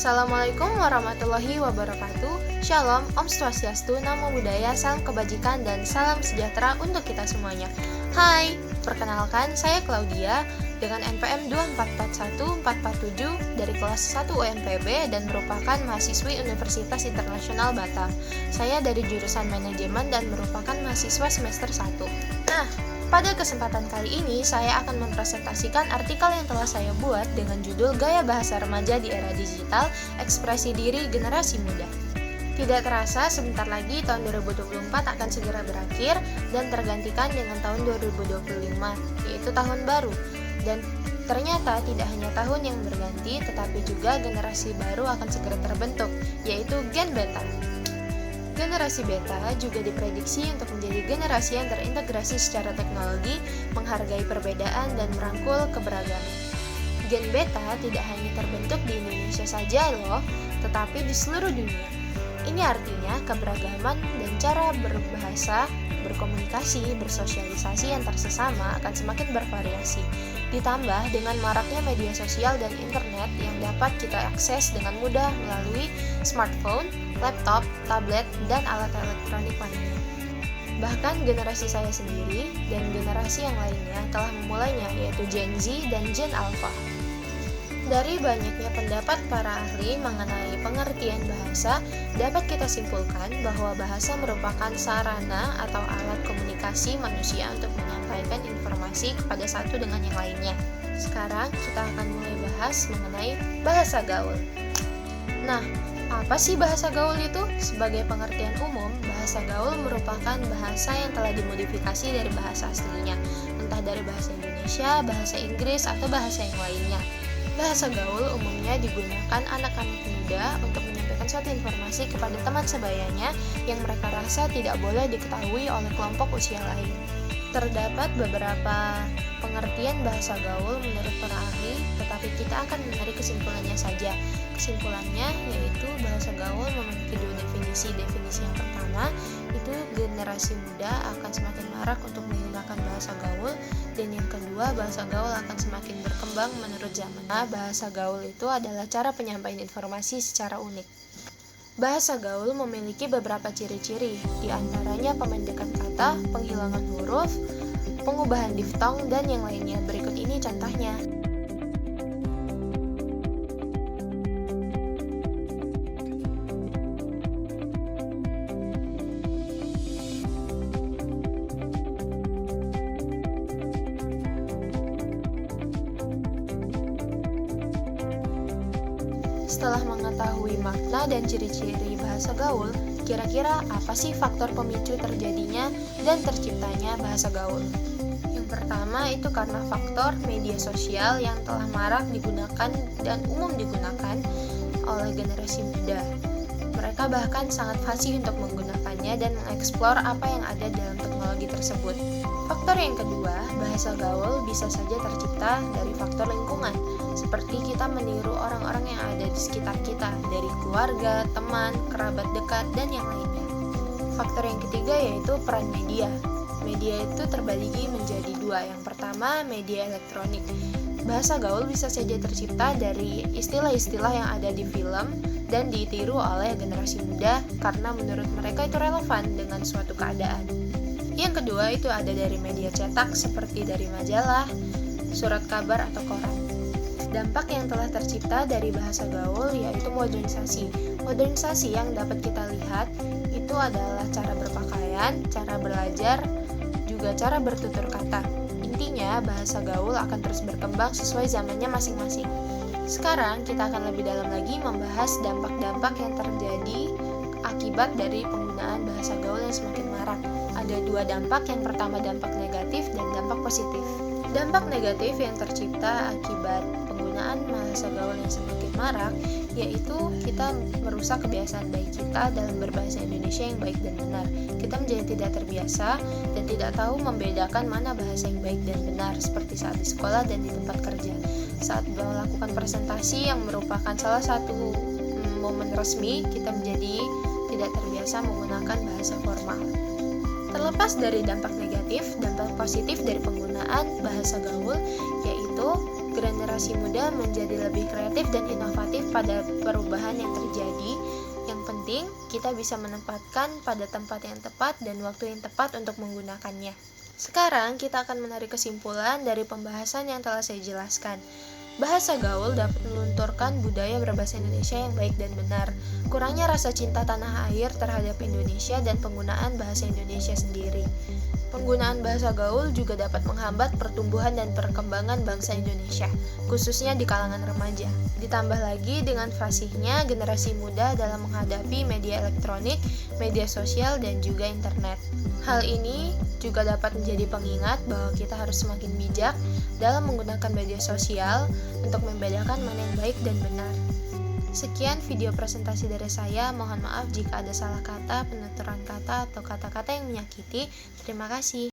Assalamualaikum warahmatullahi wabarakatuh. Shalom, Om Swastiastu, Namo Buddhaya, salam kebajikan dan salam sejahtera untuk kita semuanya. Hai, perkenalkan saya Claudia dengan NPM 2441447 dari kelas 1 UMPB dan merupakan mahasiswi Universitas Internasional Batam. Saya dari jurusan manajemen dan merupakan mahasiswa semester 1. Nah, pada kesempatan kali ini, saya akan mempresentasikan artikel yang telah saya buat dengan judul Gaya Bahasa Remaja di Era Digital, Ekspresi Diri Generasi Muda. Tidak terasa, sebentar lagi tahun 2024 akan segera berakhir dan tergantikan dengan tahun 2025, yaitu tahun baru. Dan ternyata tidak hanya tahun yang berganti, tetapi juga generasi baru akan segera terbentuk, yaitu Gen Beta. Generasi Beta juga diprediksi untuk menjadi generasi yang terintegrasi secara teknologi, menghargai perbedaan, dan merangkul keberagaman. Gen Beta tidak hanya terbentuk di Indonesia saja loh, tetapi di seluruh dunia. Ini artinya keberagaman dan cara berbahasa, berkomunikasi, bersosialisasi antar sesama akan semakin bervariasi. Ditambah dengan maraknya media sosial dan internet yang dapat kita akses dengan mudah melalui smartphone, laptop, tablet, dan alat elektronik lainnya. Bahkan generasi saya sendiri dan generasi yang lainnya telah memulainya, yaitu Gen Z dan Gen Alpha. Dari banyaknya pendapat para ahli mengenai pengertian bahasa, dapat kita simpulkan bahwa bahasa merupakan sarana atau alat komunikasi manusia untuk menyampaikan informasi kepada satu dengan yang lainnya. Sekarang kita akan mulai bahas mengenai bahasa gaul. Nah, apa sih bahasa gaul itu? Sebagai pengertian umum, bahasa gaul merupakan bahasa yang telah dimodifikasi dari bahasa aslinya, entah dari bahasa Indonesia, bahasa Inggris, atau bahasa yang lainnya. Bahasa gaul umumnya digunakan anak-anak muda untuk menyampaikan suatu informasi kepada teman sebayanya yang mereka rasa tidak boleh diketahui oleh kelompok usia lain. Terdapat beberapa pengertian bahasa gaul menurut para ahli, tetapi kita akan menarik kesimpulannya saja. Kesimpulannya yaitu bahasa gaul memiliki dua definisi. Definisi yang pertama, itu generasi muda akan semakin marak untuk menggunakan bahasa gaul, dan yang kedua, bahasa gaul akan semakin berkembang menurut zaman. Bahasa gaul itu adalah cara penyampaian informasi secara unik. Bahasa gaul memiliki beberapa ciri-ciri, di antaranya pemendekan kata, penghilangan huruf, pengubahan diftong, dan yang lainnya. Berikut ini contohnya. Setelah mengetahui makna dan ciri-ciri bahasa gaul, kira-kira apa sih faktor pemicu terjadinya dan terciptanya bahasa gaul? Yang pertama itu karena faktor media sosial yang telah marak digunakan dan umum digunakan oleh generasi muda. Mereka bahkan sangat fasih untuk menggunakannya dan mengeksplor apa yang ada dalam teknologi tersebut. Faktor yang kedua, bahasa gaul bisa saja tercipta dari faktor lingkungan, seperti kita meniru orang-orang yang ada di sekitar kita, dari keluarga, teman, kerabat dekat, dan yang lainnya. Faktor yang ketiga yaitu peran media. Media itu terbagi menjadi dua. Yang pertama, media elektronik. Bahasa gaul bisa saja tercipta dari istilah-istilah yang ada di film dan ditiru oleh generasi muda karena menurut mereka itu relevan dengan suatu keadaan. Yang kedua itu ada dari media cetak seperti dari majalah, surat kabar, atau koran. Dampak yang telah tercipta dari bahasa gaul yaitu modernisasi. Modernisasi yang dapat kita lihat itu adalah cara berpakaian, cara belajar, juga cara bertutur kata. Intinya, bahasa gaul akan terus berkembang sesuai zamannya masing-masing. Sekarang kita akan lebih dalam lagi membahas dampak-dampak yang terjadi akibat dari penggunaan bahasa gaul yang semakin marak. Ada dua dampak, yang pertama dampak negatif dan dampak positif. Dampak negatif yang tercipta akibat penggunaan bahasa gaul yang semakin marak yaitu kita merusak kebiasaan baik kita dalam berbahasa Indonesia yang baik dan benar. Kita menjadi tidak terbiasa dan tidak tahu membedakan mana bahasa yang baik dan benar, seperti saat di sekolah dan di tempat kerja. Saat melakukan presentasi yang merupakan salah satu momen resmi, kita menjadi tidak terbiasa menggunakan bahasa formal. Terlepas dari dampak negatif, dampak positif dari penggunaan bahasa gaul yaitu generasi muda menjadi lebih kreatif dan inovatif pada perubahan yang terjadi. Yang penting, kita bisa menempatkan pada tempat yang tepat dan waktu yang tepat untuk menggunakannya. Sekarang, kita akan menarik kesimpulan dari pembahasan yang telah saya jelaskan. Bahasa gaul dapat melunturkan budaya berbahasa Indonesia yang baik dan benar. Kurangnya rasa cinta tanah air terhadap Indonesia dan penggunaan bahasa Indonesia sendiri. Penggunaan bahasa gaul juga dapat menghambat pertumbuhan dan perkembangan bangsa Indonesia, khususnya di kalangan remaja. Ditambah lagi dengan fasihnya generasi muda dalam menghadapi media elektronik, media sosial, dan juga internet. Hal ini juga dapat menjadi pengingat bahwa kita harus semakin bijak dalam menggunakan media sosial untuk membedakan mana yang baik dan benar. Sekian video presentasi dari saya, mohon maaf jika ada salah kata, penuturan kata, atau kata-kata yang menyakiti. Terima kasih.